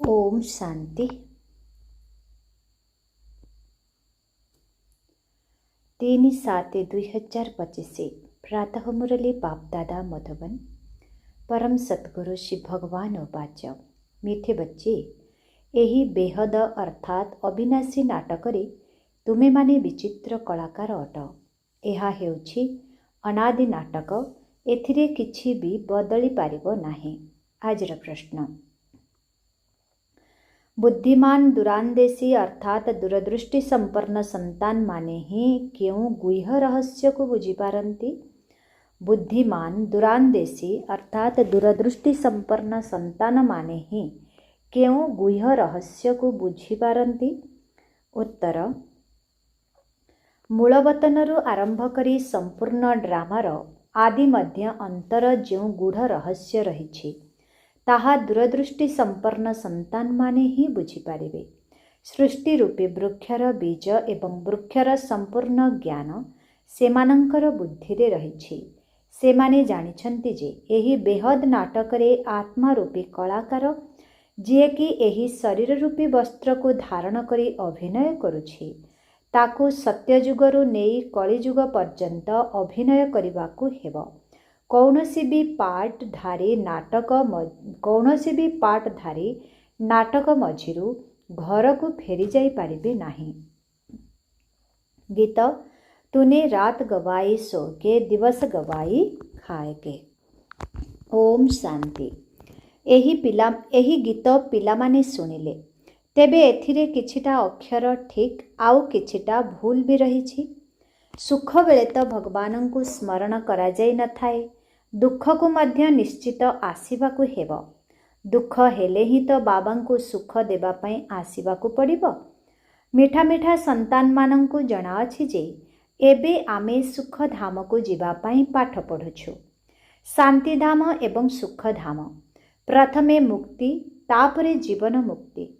ओम शांति। 3/7/2025 प्रातः मुरली बाप दादा मधुबन। परम सतगुरु श्री भगवान उवाच, मीठे बच्चे, यही बेहद अर्थात अविनाशी नाटक तुमे माने विचित्र कलाकार अट। यह हेउछि अनादि नाटक, एथिरे किछि भी बदली पारिबो नाही। आजर प्रश्न, बुद्धिमान दुरान्देशी अर्थात दूरदृष्टि संपन्न संतान माने ही क्यों गुह्य रहस्य को बुझीपारती? बुद्धिमान दुरान्देशी अर्थात दूरदृष्टि संपन्न संतान माने ही क्यों गुह्य रहस्य को बुझीपारती? उत्तर, मूलवतनरू आरंभ करी संपूर्ण ड्रामार आदि मध्य अंतर जो गूढ़ रहस्य रही ताहा दूरदृष्टि संपन्न संतान माने ही बुझीपारे। सृष्टि रूपी वृक्षर बीज एवं वृक्षर संपूर्ण ज्ञान सेमानंकर बुद्धि रे रही। सेमाने जानिछंती जे एही बेहद नाटकरे आत्मा रूपी कलाकार जे कि एही शरीर रूपी वस्त्र को धारण करी अभिनय करुछि ताकू सत्यजुगरु नेई कलिजुग पर्यंत अभिनय करिबाकू हेबो। कौनसी भी पार्टधारी नाटक मझिरु घर को फेरी जाई पारिबे नाही। गीत, तूने रात गवाई सो के दिवस गवाई खाए के। ओम शांति। एही गीत पिला माने सुनिले तेबे एथिरे किछिटा अक्षर ठीक आउ किछिटा भूल भी रही। सुख बेले तो भगवान को स्मरण करा जाई न थाए, दुख को मध्य निश्चित आसीबाकू हेबो। दुख हेले ही तो बाबा को सुख देबा पई आसीबाकू पड़िबो। मीठा मीठा संतान मानंकु जणा अछि जे एबे आमे सुख धाम को जीवा पई पाठ पढुछु। शांति धाम एवं सुख धाम, प्रथमे मुक्ति तापरे जीवन मुक्ति।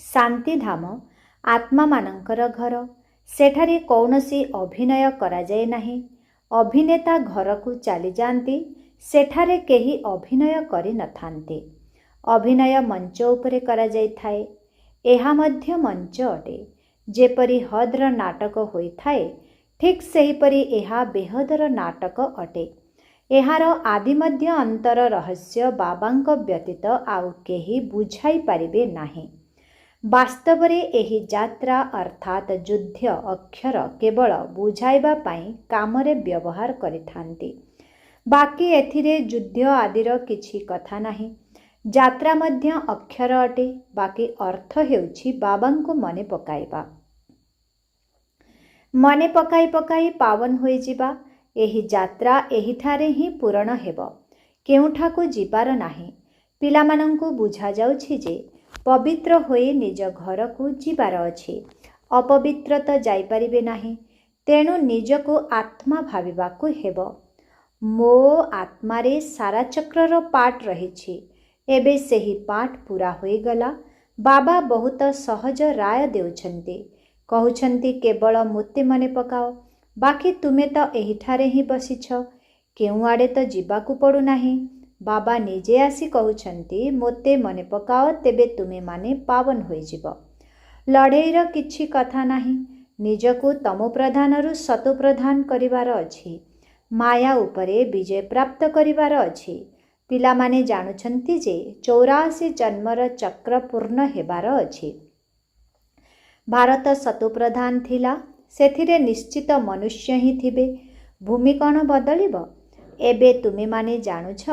शांति धाम आत्मा मानंकर घर, सेठारे कौनसी अभिनय करा जाए नाही। अभिनेता घर को चली जाती, सेठारे केही अभिनय करि न थान्ते। अभिनय मंच उपरे करा जाई थाए, एहा मध्य मंच अटे। जेपरि हद्र नाटक होई थाए, ठीक सेहीपरि एहा बेहदर नाटक अटे। एहार आदि मध्य अंतर रहस्य बाबांक व्यतीत आउ केही बुझाई पारिबे नाही। वास्तव रे एही यात्रा अर्थात युद्ध अक्षर केवल बुझाइबा पाई कामरे व्यवहार करिथांती। बाकी एथिरे युद्ध आदिर किछि कथा नाही। यात्रा मध्य अक्षर अटे, बाकी अर्थ हेउछि बाबांको मने पकाइबा। मने पकाई पकाई पावन होई जिबा। एही यात्रा एहिठारे ही पूर्ण हेबो, केउठाकू जिबार नाही। पिलामानंकु बुझा जाउछि जे पवित्र होई निज घर को जीवार अछि। अपवित्र तो जाई परिबे नाही, तेणु निजको आत्मा भाविबाकू हेबो। मो आत्मारे सारा चक्रर पाठ रहिछि, एबे सेही पाठ पूरा होई गला। बाबा बहुत सहज राय देउछन्ति, कहउछन्ति केवल मोते मने पकाओ, बाकी तुमे तो एहिठारे ही बसिछ, केउ आडे तो जीवाकू पड़ु नाही। बाबा निजे आसी कहउछन्ति मोते मने पकाओ, तेबे तुमे माने पावन होई जिवो। लड़ेईर किछि कथा नाही। निजको तमो प्रधानरु सतो प्रधान करिवार अछि। माया उपरे विजय प्राप्त करिवार अछि। पिला माने जानुछन्ति जे 84 जन्मर चक्र पूर्ण हेबार अछि। भारत सतो प्रधान थिला, सेथिरे निश्चित मनुष्य ही थिबे। भूमि कौन बदलिबो? एबे तुमे माने जानुछ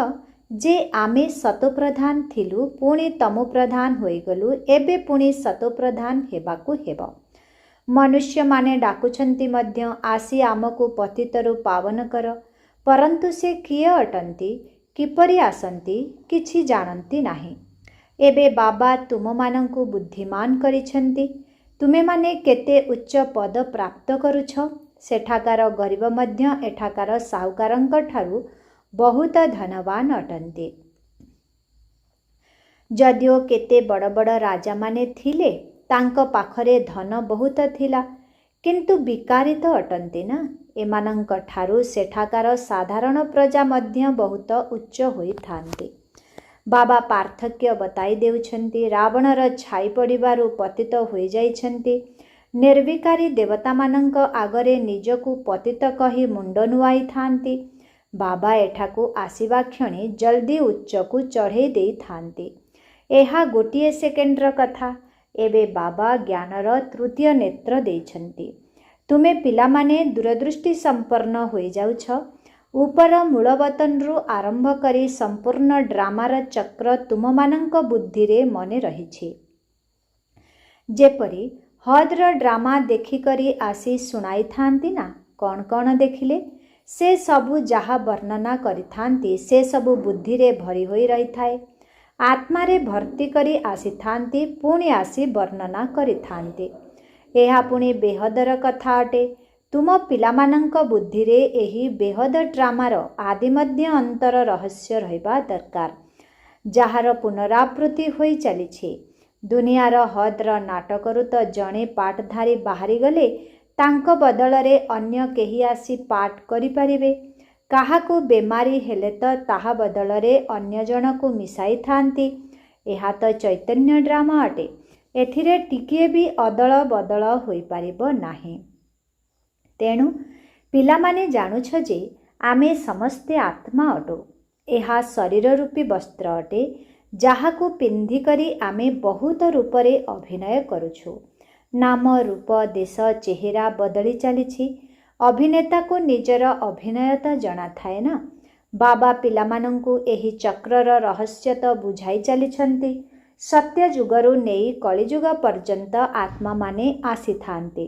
जे आमे सतो प्रधान थिलु, पुणी तमो प्रधान होई गलु, एबे पुणी सतो प्रधान हेबाकू हेबो। मनुष्य माने डाकुछन्ति मध्य आसी आमको पतितरु पावन कर, परंतु से किए अटंती, किपरि आसंती किछि जानंती नाही। एबे बाबा तुम मानंकु बुद्धिमान करिछन्ति। तुमे माने केते उच्च पद प्राप्त करुछ। सेठाकार गरीब मध्य एठाकार साहुकारंक ठारु बहुत धनवान अटंती। जदिओ केते बड़ बड़ राजा माने थिले, तांको पाखरे धन बहुत थिला, किंतु विकारी तो अटंती ना। एमानंक ठारु सेठाकार साधारण प्रजा मध्य बहुत उच्च होई थांती। ବାବା ପାର୍ଥକ୍ୟ ବତାଇ ଦେଉଛନ୍ତି। ରାବଣର ଛାଇ ପଡ଼ିବାରୁ ପତିତ ହୋଇଯାଇଛନ୍ତି। ନିର୍ବିକାରୀ ଦେବତାମାନଙ୍କ ଆଗରେ ନିଜକୁ ପତିତ କହି ମୁଣ୍ଡ ନୁଆଇଥାନ୍ତି। ବାବା ଏଠାକୁ ଆସିବା କ୍ଷଣି ଜଲ୍ଦି ଉଚ୍ଚକୁ ଚଢ଼େଇ ଦେଇଥାନ୍ତି। ଏହା ଗୋଟିଏ ସେକେଣ୍ଡର କଥା। ଏବେ ବାବା ଜ୍ଞାନର ତୃତୀୟ ନେତ୍ର ଦେଇଛନ୍ତି। ତୁମେ ପିଲାମାନେ ଦୂରଦୃଷ୍ଟି ସମ୍ପନ୍ନ ହୋଇଯାଉଛ। ଉପର ମୂଳବତନରୁ ଆରମ୍ଭ କରି ସମ୍ପୂର୍ଣ୍ଣ ଡ୍ରାମାର ଚକ୍ର ତୁମମାନଙ୍କ ବୁଦ୍ଧିରେ ମନେ ରହିଛି। ଯେପରି ହଦ୍ର ଡ୍ରାମା ଦେଖିକରି ଆସି ଶୁଣାଇଥାନ୍ତି ନା, କ'ଣ କ'ଣ ଦେଖିଲେ? ସେ ସବୁ ଯାହା ବର୍ଣ୍ଣନା କରିଥାନ୍ତି ସେ ସବୁ ବୁଦ୍ଧିରେ ଭରି ହୋଇ ରହିଥାଏ। ଆତ୍ମାରେ ଭର୍ତ୍ତି କରି ଆସିଥାନ୍ତି, ପୁଣି ଆସି ବର୍ଣ୍ଣନା କରିଥାନ୍ତି। ଏହା ପୁଣି ବେହଦର କଥା ଅଟେ। ତୁମ ପିଲାମାନଙ୍କ ବୁଦ୍ଧିରେ ଏହି ବେହଦ ଡ୍ରାମାର ଆଦି ମଧ୍ୟ ଅନ୍ତର ରହସ୍ୟ ରହିବା ଦରକାର, ଯାହାର ପୁନରାବୃତ୍ତି ହୋଇ ଚାଲିଛି। ଦୁନିଆର ହଦ୍ର ନାଟକରୁ ତ ଜଣେ ପାଠଧାରୀ ବାହାରିଗଲେ ତାଙ୍କ ବଦଳରେ ଅନ୍ୟ କେହି ଆସି ପାଠ କରିପାରିବେ। କାହାକୁ ବେମାରୀ ହେଲେ ତ ତାହା ବଦଳରେ ଅନ୍ୟ ଜଣକୁ ମିଶାଇଥାନ୍ତି। ଏହା ତ ଚୈତନ୍ୟ ଡ୍ରାମା ଅଟେ। ଏଥିରେ ଟିକିଏ ବି ଅଦଳ ବଦଳ ହୋଇପାରିବ ନାହିଁ। ତେଣୁ ପିଲାମାନେ ଜାଣୁଛ ଯେ ଆମେ ସମସ୍ତେ ଆତ୍ମା ଅଟୁ। ଏହା ଶରୀର ରୂପୀ ବସ୍ତ୍ର ଅଟେ, ଯାହାକୁ ପିନ୍ଧିକରି ଆମେ ବହୁତ ରୂପରେ ଅଭିନୟ କରୁଛୁ। ନାମ, ରୂପ, ଦେଶ, ଚେହେରା ବଦଳି ଚାଲିଛି। ଅଭିନେତାକୁ ନିଜର ଅଭିନୟ ତ ଜଣାଥାଏ ନା। ବାବା ପିଲାମାନଙ୍କୁ ଏହି ଚକ୍ରର ରହସ୍ୟ ତ ବୁଝାଇ ଚାଲିଛନ୍ତି। ସତ୍ୟ ଯୁଗରୁ ନେଇ କଳିଯୁଗ ପର୍ଯ୍ୟନ୍ତ ଆତ୍ମାମାନେ ଆସିଥାନ୍ତି,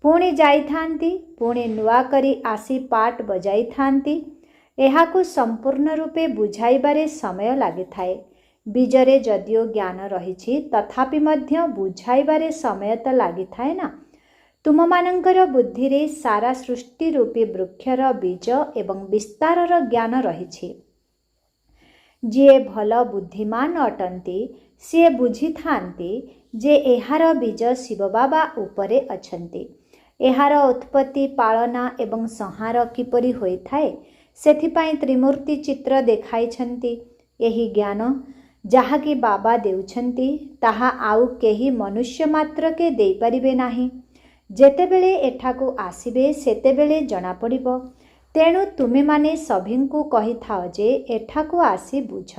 ପୁଣି ଯାଇଥାନ୍ତି, ପୁଣି ନୂଆ କରି ଆସି ପାଟ ବଜାଇଥାନ୍ତି। ଏହାକୁ ସମ୍ପୂର୍ଣ୍ଣ ରୂପେ ବୁଝାଇବାରେ ସମୟ ଲାଗିଥାଏ। ବୀଜରେ ଯଦିଓ ଜ୍ଞାନ ରହିଛି, ତଥାପି ମଧ୍ୟ ବୁଝାଇବାରେ ସମୟ ତ ଲାଗିଥାଏ ନା। ତୁମମାନଙ୍କର ବୁଦ୍ଧିରେ ସାରା ସୃଷ୍ଟି ରୂପୀ ବୃକ୍ଷର ବୀଜ ଏବଂ ବିସ୍ତାରର ଜ୍ଞାନ ରହିଛି। ଯିଏ ଭଲ ବୁଦ୍ଧିମାନ ଅଟନ୍ତି ସିଏ ବୁଝିଥାନ୍ତି ଯେ ଏହାର ବୀଜ ଶିବବାବା ଉପରେ ଅଛନ୍ତି। ଏହାର ଉତ୍ପତ୍ତି, ପାଳନା ଏବଂ ସଂହାର କିପରି ହୋଇଥାଏ, ସେଥିପାଇଁ ତ୍ରିମୂର୍ତ୍ତି ଚିତ୍ର ଦେଖାଇଛନ୍ତି। ଏହି ଜ୍ଞାନ ଯାହାକି ବାବା ଦେଉଛନ୍ତି, ତାହା ଆଉ କେହି ମନୁଷ୍ୟ ମାତ୍ରକେ ଦେଇପାରିବେ ନାହିଁ। ଯେତେବେଳେ ଏଠାକୁ ଆସିବେ ସେତେବେଳେ ଜଣାପଡ଼ିବ। ତେଣୁ ତୁମେମାନେ ସଭିଙ୍କୁ କହିଥାଅ ଯେ ଏଠାକୁ ଆସି ବୁଝ।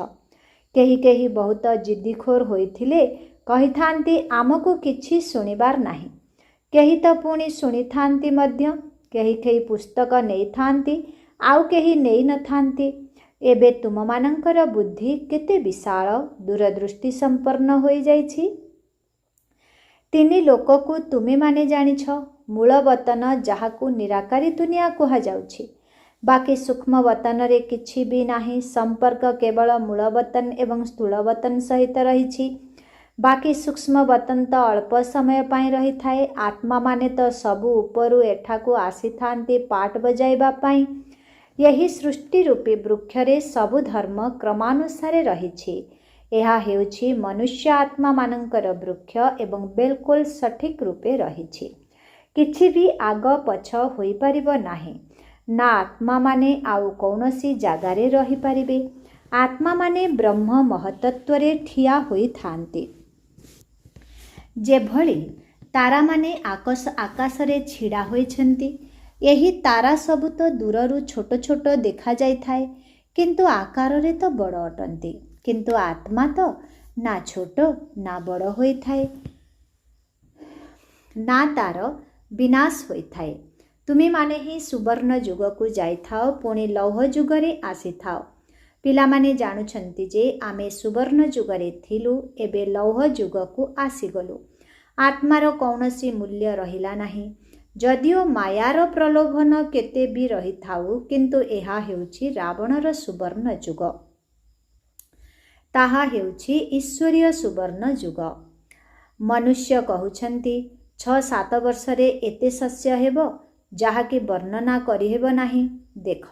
କେହି କେହି ବହୁତ ଜିଦ୍ଦିଖୋର ହୋଇଥିଲେ କହିଥାନ୍ତି ଆମକୁ କିଛି ଶୁଣିବାର ନାହିଁ। କେହି ତ ପୁଣି ଶୁଣିଥାନ୍ତି ମଧ୍ୟ। କେହି କେହି ପୁସ୍ତକ ନେଇଥାନ୍ତି, ଆଉ କେହି ନେଇନଥାନ୍ତି। ଏବେ ତୁମମାନଙ୍କର ବୁଦ୍ଧି କେତେ ବିଶାଳ, ଦୂରଦୃଷ୍ଟି ସମ୍ପନ୍ନ ହୋଇଯାଇଛି। ତିନି ଲୋକକୁ ତୁମେମାନେ ଜାଣିଛ। ମୂଳବତନ, ଯାହାକୁ ନିରାକାରୀ ଦୁନିଆ କୁହାଯାଉଛି। ବାକି ସୂକ୍ଷ୍ମ ବତନରେ କିଛି ବି ନାହିଁ। ସମ୍ପର୍କ କେବଳ ମୂଳବତନ ଏବଂ ସ୍ଥୂଳବତନ ସହିତ ରହିଛି। ବାକି ସୂକ୍ଷ୍ମ ବତନ ତ ଅଳ୍ପ ସମୟ ପାଇଁ ରହିଥାଏ। ଆତ୍ମାମାନେ ତ ସବୁ ଉପରୁ ଏଠାକୁ ଆସିଥାନ୍ତି ପାଟ ବଜାଇବା ପାଇଁ। ଏହି ସୃଷ୍ଟି ରୂପୀ ବୃକ୍ଷରେ ସବୁ ଧର୍ମ କ୍ରମାନୁସାରେ ରହିଛି। ଏହା ହେଉଛି ମନୁଷ୍ୟ ଆତ୍ମାମାନଙ୍କର ବୃକ୍ଷ ଏବଂ ବିଲକୁଲ ସଠିକ୍ ରୂପେ ରହିଛି। କିଛି ବି ଆଗ ପଛ ହୋଇପାରିବ ନାହିଁ। ନା ଆତ୍ମାମାନେ ଆଉ କୌଣସି ଜାଗାରେ ରହିପାରିବେ। ଆତ୍ମାମାନେ ବ୍ରହ୍ମ ମହତ୍ତତ୍ୱରେ ଠିଆ ହୋଇଥାନ୍ତି। ଯେଭଳି ତାରାମାନେ ଆକାଶରେ ଛିଡ଼ା ହୋଇଛନ୍ତି। ଏହି ତାରା ସବୁ ତ ଦୂରରୁ ଛୋଟ ଛୋଟ ଦେଖାଯାଇଥାଏ, କିନ୍ତୁ ଆକାରରେ ତ ବଡ଼ ଅଟନ୍ତି। କିନ୍ତୁ ଆତ୍ମା ତ ନା ଛୋଟ ନା ବଡ଼ ହୋଇଥାଏ, ନା ତାର ବିନାଶ ହୋଇଥାଏ। ତୁମେମାନେ ହିଁ ସୁବର୍ଣ୍ଣ ଯୁଗକୁ ଯାଇଥାଅ, ପୁଣି ଲୌହ ଯୁଗରେ ଆସିଥାଅ। ପିଲାମାନେ ଜାଣୁଛନ୍ତି ଯେ ଆମେ ସୁବର୍ଣ୍ଣ ଯୁଗରେ ଥିଲୁ, ଏବେ ଲୌହ ଯୁଗକୁ ଆସିଗଲୁ। ଆତ୍ମାର କୌଣସି ମୂଲ୍ୟ ରହିଲା ନାହିଁ। ଯଦିଓ ମାୟାର ପ୍ରଲୋଭନ କେତେ ବି ରହିଥାଉ, କିନ୍ତୁ ଏହା ହେଉଛି ରାବଣର ସୁବର୍ଣ୍ଣ ଯୁଗ। ତାହା ହେଉଛି ଈଶ୍ୱରୀୟ ସୁବର୍ଣ୍ଣ ଯୁଗ। ମନୁଷ୍ୟ କହୁଛନ୍ତି 6-7 ବର୍ଷରେ ଏତେ ଶସ୍ୟ ହେବ, ଯାହାକି ବର୍ଣ୍ଣନା କରିହେବ ନାହିଁ। ଦେଖ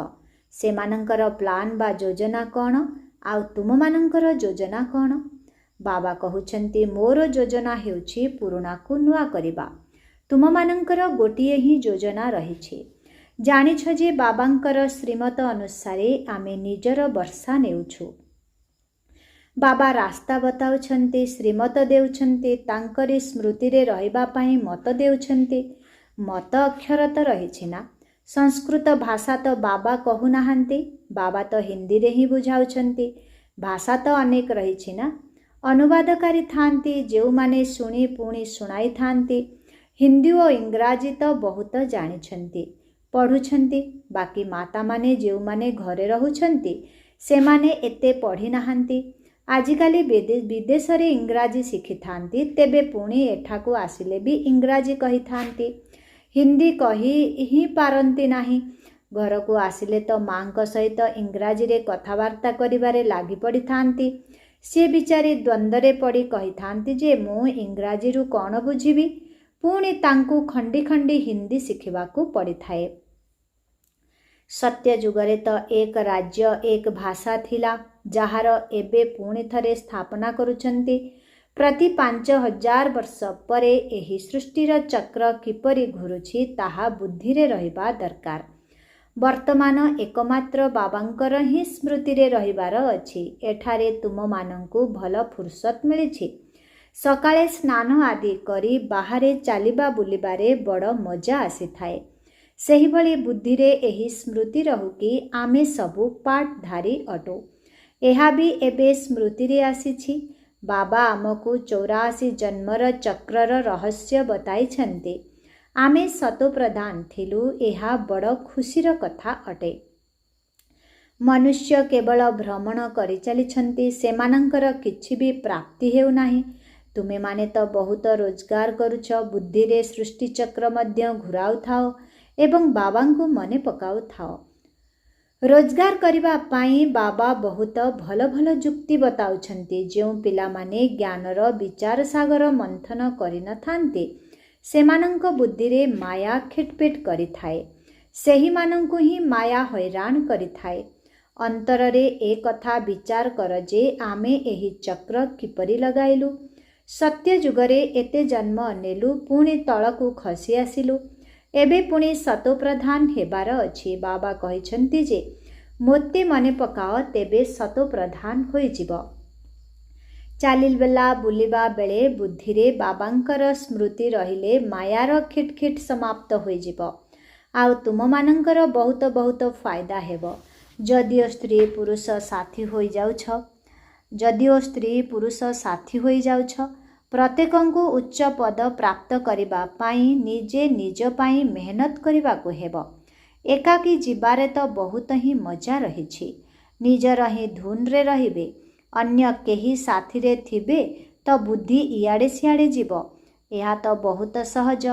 ସେମାନଙ୍କର ପ୍ଲାନ୍ ବା ଯୋଜନା କ'ଣ, ଆଉ ତୁମମାନଙ୍କର ଯୋଜନା କ'ଣ? ବାବା କହୁଛନ୍ତି ମୋର ଯୋଜନା ହେଉଛି ପୁରୁଣାକୁ ନୂଆ କରିବା। ତୁମମାନଙ୍କର ଗୋଟିଏ ହିଁ ଯୋଜନା ରହିଛି। ଜାଣିଛ ଯେ ବାବାଙ୍କର ଶ୍ରୀମତ ଅନୁସାରେ ଆମେ ନିଜର ବର୍ଷା ନେଉଛୁ। बाबा रास्ता बताउछन्ति, श्रीमत देउछन्ति, तांकरी स्मृतिरे रहिबा पाई मत देउछन्ति। मत अक्षर तो रहिछि ना। संस्कृत भाषा तो बाबा कहु नाहांती, बाबा तो हिंदी रे ही बुझाउछन्ति। भाषा तो अनेक रहिछि ना। अनुवादकारी थांती, जेउ माने शुणी पुणी शुणाई थांती। हिंदी और इंग्राजी तो बहुत जानिछन्ति, पढ़ुछन्ति। बाकी माता माने जेउ माने घरे रहुछन्ति से माने एते पढ़ी नाहांती। आजिकाली विदेश रे इंग्राजी शिखि थांती, तेबे पुणी एठाकू आसिले भी इंग्राजी कही थांती। हिंदी कही ही पारंती नाही। घर को आसिले तो माँ सहित इंग्राजी रे कथबार्ता करिबारे लागि पड़ी थांती। सी बिचारी द्वंद्वरे पड़ी कही थांती जे मु इंग्राजी रु कौन बुझिबी। पुणी तांकू खंडी खंडी हिंदी शिखिबाकू पड़ी थाए। सत्य जुगरे तो एक राज्य एक भाषा थिला, जहार एबे पुणी थरे स्थापना करुछन्ति। प्रति 5000 वर्ष परे एही सृष्टिर चक्र किपरि घुरुछि ताहा बुद्धिरे रहिबा दरकार। वर्तमान एकमात्र बाबांकर ही स्मृतिरे रहिबार अछि। एठारे तुम मानंकु भल फुर्सत मिलिछि। सकाळे स्नान आदि करी बाहरे चालिबा बुलिबारे बड़ मजा आसीथाए। सेही भली बुद्धिरे एही स्मृति रहु कि आमे सबु पाठधारी अटो। एहा भी एबे स्मृतिरे आसीछि। बाबा आमको 84 जन्मर चक्रर रहस्य बताइछन्ति। आमे सतोप्रधान थिलु, एहा बड़ खुशीर कथा अटे। मनुष्य केवल भ्रमण करि चलिछन्ति, सेमानंकर किछि भी प्राप्ति हेउ नाही। तुमे माने तो बहुत रोजगार करुछ, बुद्धिरे सृष्टि चक्र मध्य घुराउ थाओ एवं बाबांकु मने पकाउ थाओ। रोजगार करिबा पाई बाबा बहुत भल भल जुक्ति बताउछन्ति। जेउ पिला माने ज्ञानर विचार सागर मंथन करि न थान्ते, सेमानंक बुद्धिरे माया खिटपिट करि थाए। सेही मानंकु ही माया हैरान करि थाए। अंतररे ए कथा विचार कर जे आमे एही चक्र किपरि लगाइलु। सत्य जुगरे एते जन्म नेलु, पुणी तळकु खसी आसिलु। एबे पुणी सतोप्रधान हेबार अछि। बाबा कहिछन्ति जे मोते मने पकाओ, तेबे सतोप्रधान होई जिवो। चालिबेला बुलिबा बेले बुद्धिरे बाबांकर स्मृति रहिले मायार खिटखिट समाप्त होई जिवो। आउ तुम मानंकर बहुत बहुत फायदा हेबो। जदिओ स्त्री पुरुष साथी होई जाउछ, प्रत्येकंकु उच्च पद प्राप्त करिबा पाई निजे निज पाई मेहनत करिबाकु हेबो। एकाकी जीवारे तो बहुत ही मजा रहिछि। निजर ही धुन रे रहिबे, अन्य केही साथी रे थिबे तो बुद्धि इयाडे सियाडे जीवो। एहा तो बहुत सहज।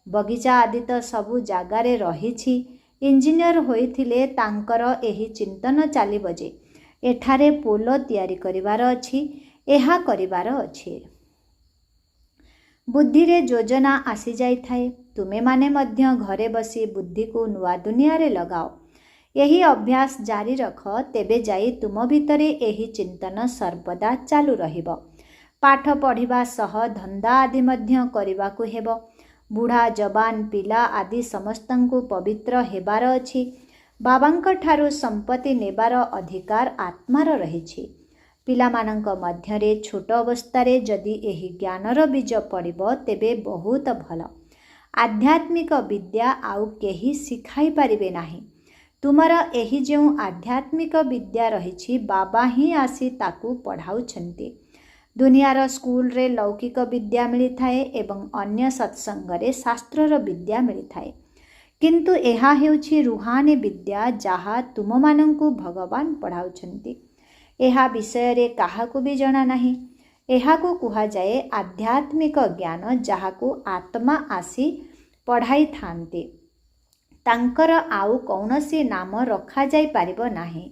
बगीचा आदि तो सबु जागारे रहिछि। इंजीनियर होइथिले तांकर एही चिंतन चालिबो जे एठारे पोलो तयारी करिवार अछि, एहा करिवार अछि। बुद्धिरे योजना आसी जाई थाए। तुमे माने मध्य घरे बसी बुद्धि को नुआ दुनिया रे लगाओ। यही अभ्यास जारी रख, तेबे जाई तुम भितरे एही चिंतन सर्वदा चालू रहिबो। पाठ पढ़िबा सह धंदा आदि मध्य करिबाकु हेबो। बुढ़ा जवान पिला आदि समस्तंकु पवित्र हेबार अछि। बाबांक ठारू संपत्ति नेबार अधिकार आत्मार रहिछि। पिलामानंक मध्यरे छोट अवस्थारे जदि एही ज्ञानर बीज पड़िबो, तेबे बहुत भल। आध्यात्मिक विद्या आउ केही शिखाई पारिबे नाही। तुमर एही जेउ आध्यात्मिक विद्या रहिछि, बाबा ही आसी ताकू पढ़ाउछन्ति। दुनियार स्कूल रे लौकिक विद्या मिली थाए एवं अन्य सत्संगरे शास्त्रर विद्या मिली थाए, किंतु एहा हेउछि रुहानी विद्या, जाहा तुम मानंकु भगवान पढ़ाउछन्ति। एहा विषय रे काहाकू भी जणा नाही। एहाकू कुहा जाए आध्यात्मिक ज्ञान, जाहाकू आत्मा आसी पढ़ाई थांते। तांकर आउ कौनसी नाम रखा जाई पारिबो नाही।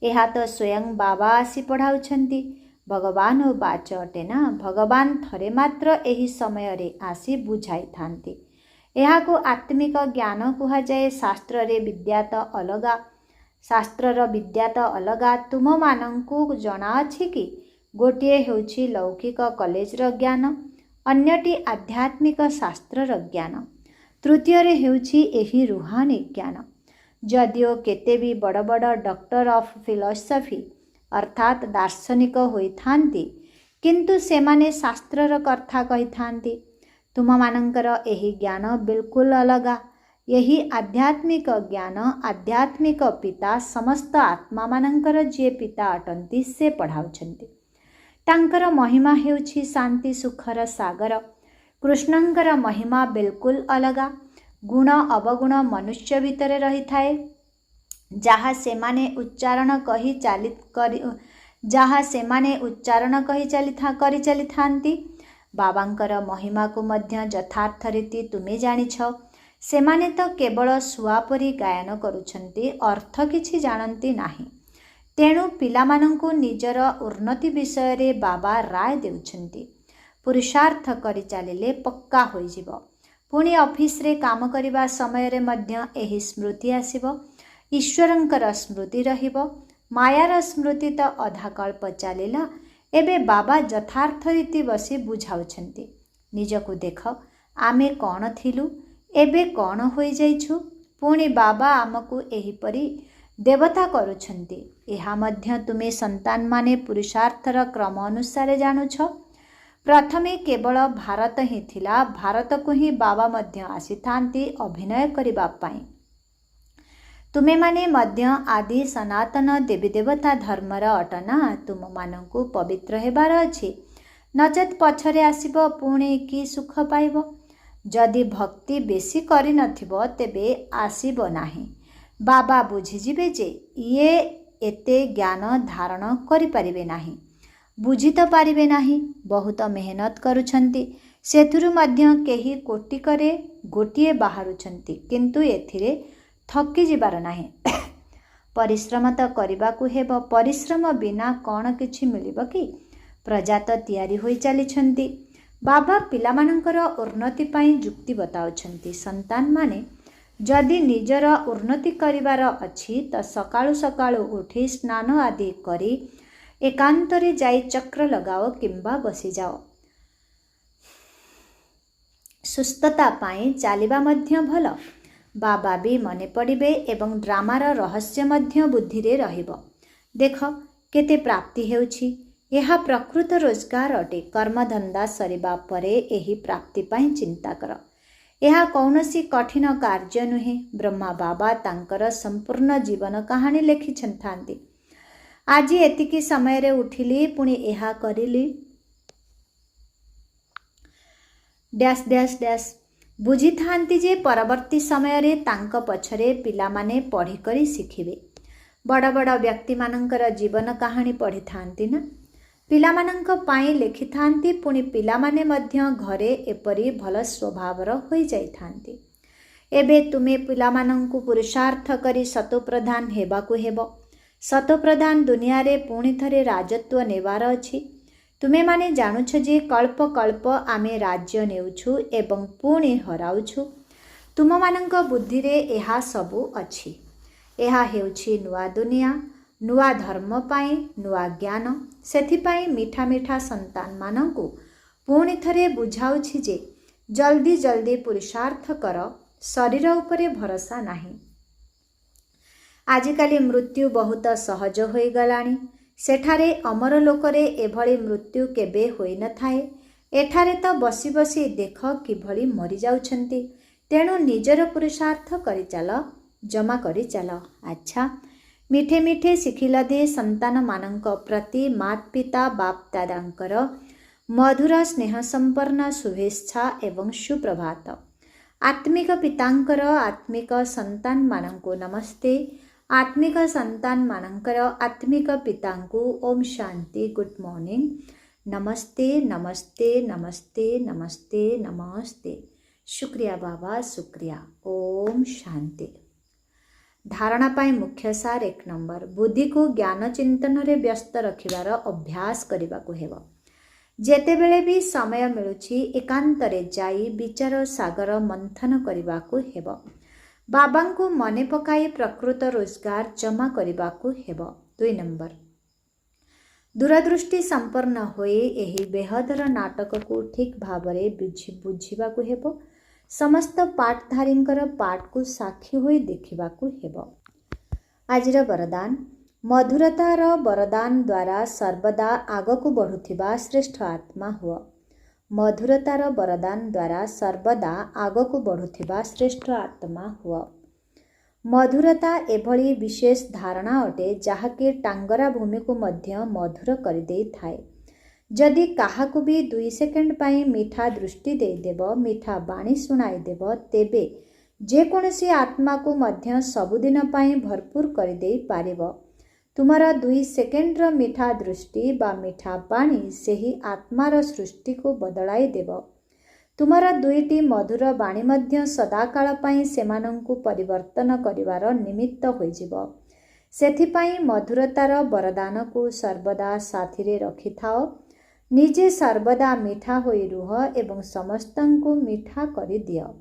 एहा तो स्वयं बाबा आसी पढ़ाउछन्ति। भगवान ओ बाच अटे ना। भगवान थरे मात्र एही समय रे आसी बुझाई थांते। एहाकू आत्मिक ज्ञान कुहा जाए। शास्त्र रे विद्या तो अलगा। शास्त्रर विद्या तो अलगा। तुम मानंकु जणा अछि कि गोटिए हेउछि लौकिक कॉलेजर ज्ञान, अन्यटी आध्यात्मिक शास्त्रर ज्ञान, तृतीय रे हेउछि एही रुहानी ज्ञान। जदिओ केते भी बड़ बड़ डॉक्टर ऑफ फिलोसफी अर्थात दार्शनिक होइथांती किंतु सेमाने शास्त्रर कथा कहिथांती। तुममानंकर एही ज्ञान बिल्कुल अलगा। यही आध्यात्मिक ज्ञान आध्यात्मिक पिता समस्त आत्मा मानंकर जे पिता अटंती से पढ़ाउछंती। तांकर महिमा हेउछि शांति सुखर सागर। कृष्णंकर महिमा बिल्कुल अलगा। गुण अवगुण मनुष्य भितर रही थाए, जहाँ सेमाने उच्चारण कही चली थांती। बाबांकर महिमा को मध्य यथार्थ रीति तुमे जानिछ। सेमाने तो केवल सुआपरी गायन करुछंती, अर्थ किछि जानती नाही। तेणु पिलामानंकु निजर उन्नति विषय रे बाबा राय देउछंती। पुरुषार्थ करि चालिले पक्का होई जिवो। पुणी ऑफिस रे काम करिबा समय रे मध्य एही स्मृति आसीबो। ईश्वरंकर स्मृति रहिबो। मायार स्मृति तो अधा कल्प चलिला। एबे बाबा यथार्थ रीति बसी बुझाउछंती। निजकु देख, आमे कौन थिलु, एबे कौन होई जाइछु। पुणी बाबा आमकु एहीपरि देवता करुछंती। एहा मध्य तुमे संतान माने पुरुषार्थर क्रम अनुसार जानुछ। प्रथमे केवल भारत ही थिला। भारत को ही बाबा मध्य आसीथांती अभिनय करिबा पाई। तुमे माने मध्य आदि सनातन देवी देवता धर्मर अटना। तुम मानंकु पवित्र हेबार अछि, नचेत पछरे आसीबो पुणे कि सुख पाइबो। जदि भक्ति बेसी करि नथिबो तेबे आसीबो नाही। बाबा बुझिजिबे जे ये एते ज्ञान धारण करि परिबे नाही, बुझी तो पारिबे नाही। बहुत मेहनत करुछंती, सेथुरु मध्य केही कोटिकरे गोटिए बाहारुछंती, किंतु एथिरे थकी जिबार नाही। परिश्रम तो करिबाकु हेबो। परिश्रम बिना कौन किछि मिलिबो कि? प्रजा तो तैयारी होई चलिछंती। बाबा पिलामानंकर उन्नति पाई जुक्ति बताउछंती। संतान माने जदि निजर उन्नति करिबार अछि तो सकाळु सकाळु उठी स्नान आदि करी एकांतरे जाई चक्र लगाओ किंबा बसी जाओ। सुस्थता पाई चालिबा मध्य भल। बाबा भी मने पड़िबे एवं ड्रामार रहस्य मध्य बुद्धि रे रहिबो। देख केते प्राप्ति हेउछि। यह प्रकृत रोजगार अटे। कर्मधंदा सरिबा परे एही प्राप्ति पाई चिंता कर। यह कौनसी कठिन कार्य नुहे। ब्रह्मा बाबा तांकर संपूर्ण जीवन कहानी लेखिछंथांती। आज एतिकी समय रे उठिली, पुणी यह करिली डैश डैश डैश। बुझी थांती जे परवर्ती समय रे तांक पछरे पिलामाने पढ़ी करी शिखिबे। बड़ बड़ व्यक्ति मानंकर जीवन कहानी पढ़ी थांती ना, पिलामानंक पाई लेखि थांती। पुणी पिलामाने मध्य घरे एपरी भल स्वभावर होई जाई थांती। एबे तुमे पिलामानंकु पुरुषार्थ करी सतोप्रधान हेबाकु हेबो। सतोप्रधान दुनिया रे पुणी थरे राजत्व नेवार अछि। तुमे माने जानुछ जे कल्प कल्प आमे राज्य नेउछु एवं पुणी हराउछु। तुम मानंक बुद्धि रे एहा सबु अछि। एहा हेउछि नुआ दुनिया, नुआ धर्म पाई नुआ ज्ञान। सेथिपाई मीठा मीठा संतान मानंकु पुणी थरे बुझाउछि जे जल्दी जल्दी पुरुषार्थ कर, शरीर उपरे भरोसा नाही। आजिकाली मृत्यु बहुत सहज होई गलानी। सेठारे अमर लोकरे एभली मृत्यु केबे होई न थाए। एठारे तो बसी बसी देख किभली मरी जाउछंती। तेणु निजर पुरुषार्थ करि चाल, जमा करि चाल। अच्छा, मिठे मिठे शिखिल दे संतान मानंक प्रति मात पिता बाप दादांकर मधुर स्नेह संपन्न शुभेच्छा एवं सुप्रभात। आत्मिक पितांकर आत्मिक संतान मानंको नमस्ते। आत्मिक संतान मानंकर आत्मिक पितांकु ओम शांति। Good morning. नमस्ते नमस्ते नमस्ते नमस्ते नमस्ते। शुक्रिया बाबा, शुक्रिया। ओम शांति। धारणा पाई मुख्य सार 1 नंबर, बुद्धि को ज्ञान चिंतन रे व्यस्त रखिबार अभ्यास करिबाकु हेबो। जेतेबेले भी समय मिलुछि एकांतरे जाई विचार सागर मंथन करिबाकु हेबो। बाबांकु मने पकाई प्रकृत रोजगार जमा करिबाकु हेबो। 2 नंबर, दूरदृष्टि संपन्न होई एही बेहदर नाटक को ठीक भावरे बुझिबाकु हेबो। समस्त पाठधारींकर पाठ को साक्षी होई देखिबाकु हेबो। आजिर वरदान, मधुरतार वरदान द्वारा सर्वदा आगकु बढ़ुथिबा श्रेष्ठ आत्मा हुआ। मधुरतार वरदान द्वारा सर्वदा आगकु बढ़ुथिबा श्रेष्ठ आत्मा हुआ। मधुरता एभली विशेष धारणा अटे जहाँकि टांगरा भूमि को मध्य मधुर कर दे थाए। जदि काहाकु भी 2 सेकेंड पाई मीठा दृष्टि देदेव, मीठा बाणी शुणाई देव, तेबे जेकोसी आत्मा को मध्य सबुदिन पाई भरपूर कर दे पारिब। तुमरा 2 सेकेंड्र मीठा दृष्टि बा मीठा बाणी सेही आत्मार सृष्टि को बदलाई देव। तुमरा 2टी मधुर बाणी मध्य सदाकाल पाई सेमानंकु परिवर्तन करिवार निमित्त होइजिब। सेथिपाई मधुरतार वरदान को सर्वदा साथीरे रखिथाओ। निजे सर्वदा मीठा होई रुह एवं समस्तंकु मीठा करि दियो।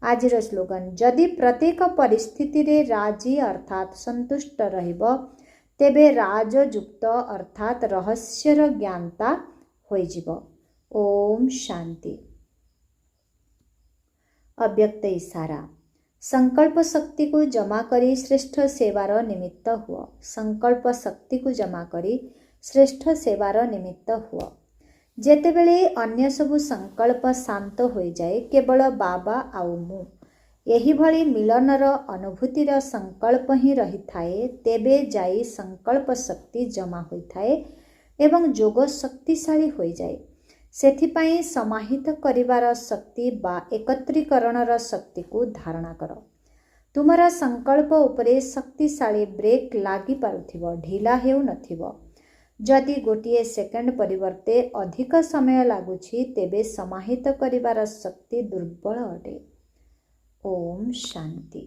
आजिर स्लोगन, जदि प्रत्येक परिस्थिति रे राजी अर्थात संतुष्ट रहिब तेबे राजयुक्त अर्थात रहस्यर ज्ञानता होइजिब। ओम शांति। अव्यक्त इशारा। संकल्प शक्ति को जमा करी श्रेष्ठ सेवार निमित्त हुआ। संकल्प शक्ति को जमा करी श्रेष्ठ सेवार निमित्त हुआ। जेतेबेले अन्य सबु संकल्प शांत हो जाए, केवल बाबा आउ मु एही भली मिलनर अनुभूतिर संकल्प ही रही थाए, तेबे जाई संकल्प शक्ति जमा होई थाए एवं जोग शक्तिशाली हो जाए। सेथिपाई समाहित करिवार शक्ति बा एकत्रीकरणर शक्ति को धारणा कर। तुमरा संकल्प उपरे शक्तिशाली ब्रेक लागी पारुथिबो, ढिला हेउ नथिबो। जदि गोटिए सेकेंड परिवर्ते अधिक समय लागुछि तेबे समाहित करिवार शक्ति दुर्बल अटे। ओम शांति।